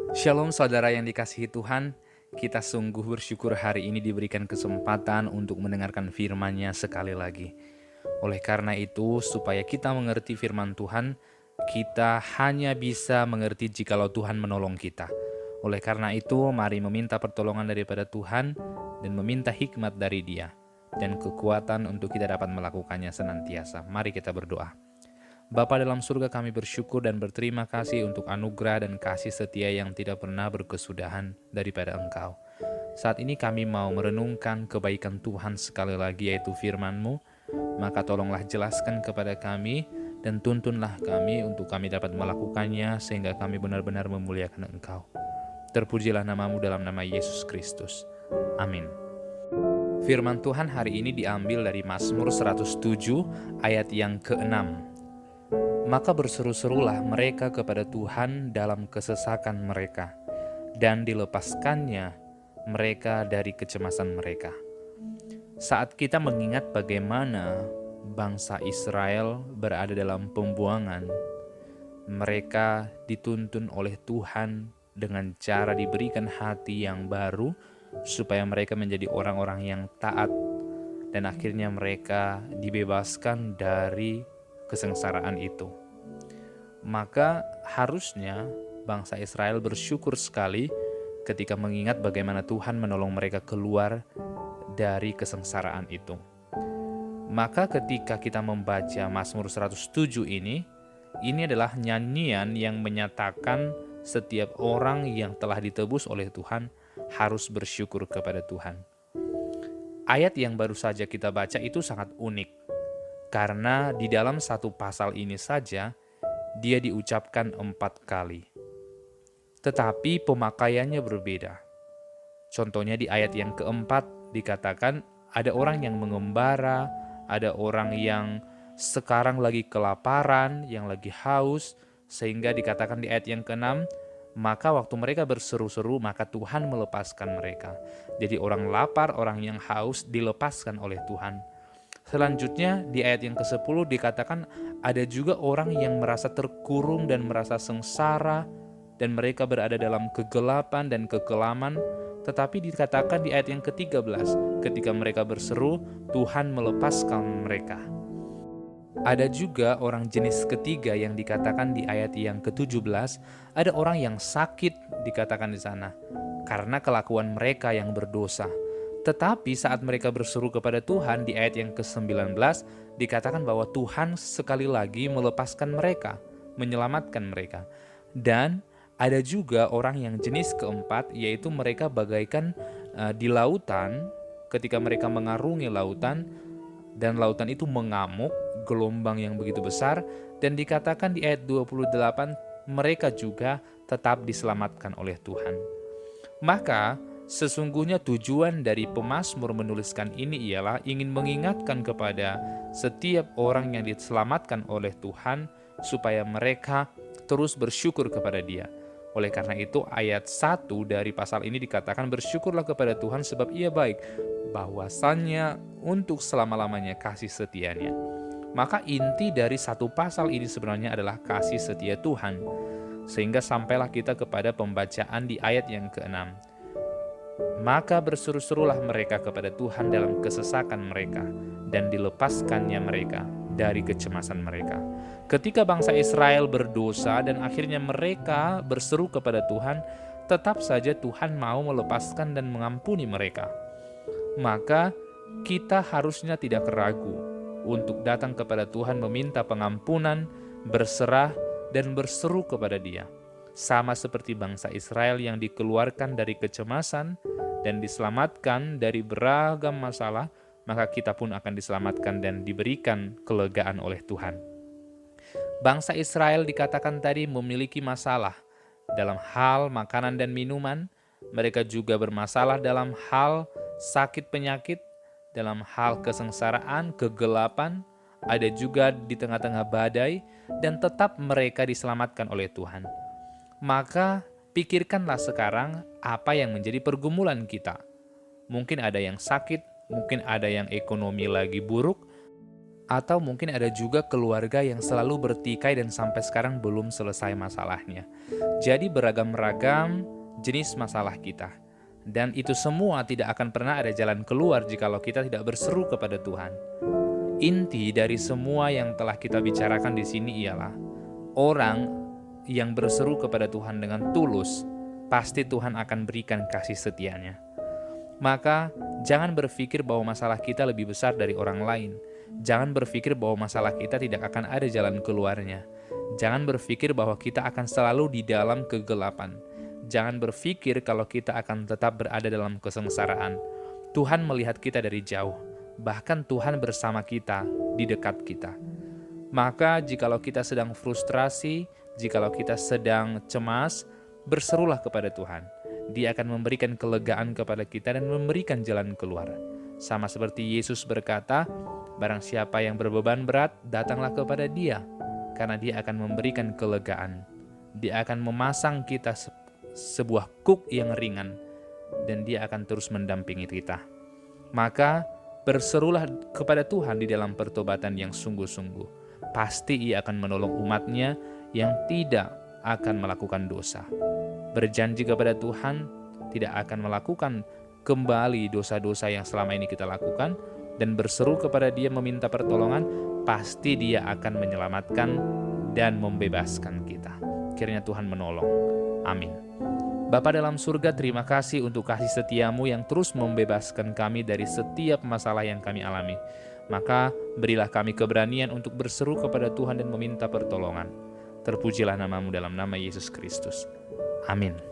Shalom saudara yang dikasihi Tuhan, kita sungguh bersyukur hari ini diberikan kesempatan untuk mendengarkan firman-Nya sekali lagi. Oleh karena itu, supaya kita mengerti firman Tuhan, kita hanya bisa mengerti jikalau Tuhan menolong kita. Oleh karena itu, mari meminta pertolongan daripada Tuhan dan meminta hikmat dari Dia dan kekuatan untuk kita dapat melakukannya senantiasa. Mari kita berdoa. Bapa dalam surga, kami bersyukur dan berterima kasih untuk anugerah dan kasih setia yang tidak pernah berkesudahan daripada Engkau. Saat ini kami mau merenungkan kebaikan Tuhan sekali lagi, yaitu firman-Mu. Maka tolonglah jelaskan kepada kami dan tuntunlah kami untuk kami dapat melakukannya sehingga kami benar-benar memuliakan Engkau. Terpujilah nama-Mu dalam nama Yesus Kristus. Amin. Firman Tuhan hari ini diambil dari Mazmur 107 ayat yang ke-6. Maka berseru-serulah mereka kepada Tuhan dalam kesesakan mereka, dan dilepaskannya mereka dari kecemasan mereka. Saat kita mengingat bagaimana bangsa Israel berada dalam pembuangan, mereka dituntun oleh Tuhan dengan cara diberikan hati yang baru, supaya mereka menjadi orang-orang yang taat, dan akhirnya mereka dibebaskan dari kesengsaraan itu. Maka harusnya bangsa Israel bersyukur sekali ketika mengingat bagaimana Tuhan menolong mereka keluar dari kesengsaraan itu. Maka ketika kita membaca Mazmur 107 ini adalah nyanyian yang menyatakan setiap orang yang telah ditebus oleh Tuhan harus bersyukur kepada Tuhan. Ayat yang baru saja kita baca itu sangat unik, karena di dalam satu pasal ini saja, dia diucapkan 4 kali. Tetapi pemakaiannya berbeda. Contohnya di ayat yang keempat dikatakan ada orang yang mengembara, ada orang yang sekarang lagi kelaparan, yang lagi haus, sehingga dikatakan di ayat yang ke-6, maka waktu mereka berseru-seru, maka Tuhan melepaskan mereka. Jadi orang lapar, orang yang haus dilepaskan oleh Tuhan. Selanjutnya di ayat yang ke-10 dikatakan ada juga orang yang merasa terkurung dan merasa sengsara dan mereka berada dalam kegelapan dan kekelaman, tetapi dikatakan di ayat yang ke-13 ketika mereka berseru, Tuhan melepaskan mereka. Ada juga orang jenis ketiga yang dikatakan di ayat yang ke-17, ada orang yang sakit dikatakan di sana karena kelakuan mereka yang berdosa. Tetapi saat mereka berseru kepada Tuhan di ayat yang ke-19 dikatakan bahwa Tuhan sekali lagi melepaskan mereka, menyelamatkan mereka. Dan ada juga orang yang jenis keempat, yaitu mereka bagaikan di lautan, ketika mereka mengarungi lautan dan lautan itu mengamuk, gelombang yang begitu besar, dan dikatakan di ayat 28 mereka juga tetap diselamatkan oleh Tuhan. Maka sesungguhnya tujuan dari pemazmur menuliskan ini ialah ingin mengingatkan kepada setiap orang yang diselamatkan oleh Tuhan supaya mereka terus bersyukur kepada Dia. Oleh karena itu ayat 1 dari pasal ini dikatakan bersyukurlah kepada Tuhan sebab Ia baik, bahwasannya untuk selama-lamanya kasih setianya. Maka inti dari satu pasal ini sebenarnya adalah kasih setia Tuhan. Sehingga sampailah kita kepada pembacaan di ayat yang ke-6. Maka berseru-serulah mereka kepada Tuhan dalam kesesakan mereka, dan dilepaskannya mereka dari kecemasan mereka. Ketika bangsa Israel berdosa dan akhirnya mereka berseru kepada Tuhan, tetap saja Tuhan mau melepaskan dan mengampuni mereka. Maka kita harusnya tidak ragu untuk datang kepada Tuhan meminta pengampunan, berserah, dan berseru kepada Dia. Sama seperti bangsa Israel yang dikeluarkan dari kecemasan dan diselamatkan dari beragam masalah, maka kita pun akan diselamatkan dan diberikan kelegaan oleh Tuhan. Bangsa Israel dikatakan tadi memiliki masalah dalam hal makanan dan minuman, mereka juga bermasalah dalam hal sakit penyakit, dalam hal kesengsaraan, kegelapan, ada juga di tengah-tengah badai, dan tetap mereka diselamatkan oleh Tuhan. Maka pikirkanlah sekarang apa yang menjadi pergumulan kita. Mungkin ada yang sakit, mungkin ada yang ekonomi lagi buruk, Atau mungkin ada juga keluarga yang selalu bertikai dan sampai sekarang belum selesai masalahnya. Jadi beragam-ragam jenis masalah kita. Dan itu semua tidak akan pernah ada jalan keluar jikalau kita tidak berseru kepada Tuhan. Inti dari semua yang telah kita bicarakan di sini ialah orang yang berseru kepada Tuhan dengan tulus, pasti Tuhan akan berikan kasih setianya. Maka jangan berpikir bahwa masalah kita lebih besar dari orang lain. Jangan berpikir bahwa masalah kita tidak akan ada jalan keluarnya. Jangan berpikir bahwa kita akan selalu di dalam kegelapan. Jangan berpikir kalau kita akan tetap berada dalam kesengsaraan. Tuhan melihat kita dari jauh. Bahkan Tuhan bersama kita, di dekat kita. Maka jikalau kita sedang frustrasi, jikalau kita sedang cemas, berserulah kepada Tuhan. Dia akan memberikan kelegaan kepada kita dan memberikan jalan keluar. Sama seperti Yesus berkata, barang siapa yang berbeban berat, datanglah kepada Dia, karena Dia akan memberikan kelegaan. Dia akan memasang kita sebuah kuk yang ringan, dan Dia akan terus mendampingi kita. Maka berserulah kepada Tuhan di dalam pertobatan yang sungguh-sungguh. Pasti Ia akan menolong umat-Nya yang tidak akan melakukan dosa. Berjanji kepada Tuhan tidak akan melakukan kembali dosa-dosa yang selama ini kita lakukan, dan berseru kepada Dia meminta pertolongan, pasti Dia akan menyelamatkan dan membebaskan kita. Kiranya Tuhan menolong. Amin. Bapa dalam surga, terima kasih untuk kasih setiamu yang terus membebaskan kami dari setiap masalah yang kami alami. Maka berilah kami keberanian untuk berseru kepada Tuhan dan meminta pertolongan. Terpujilah namamu dalam nama Yesus Kristus. Amin.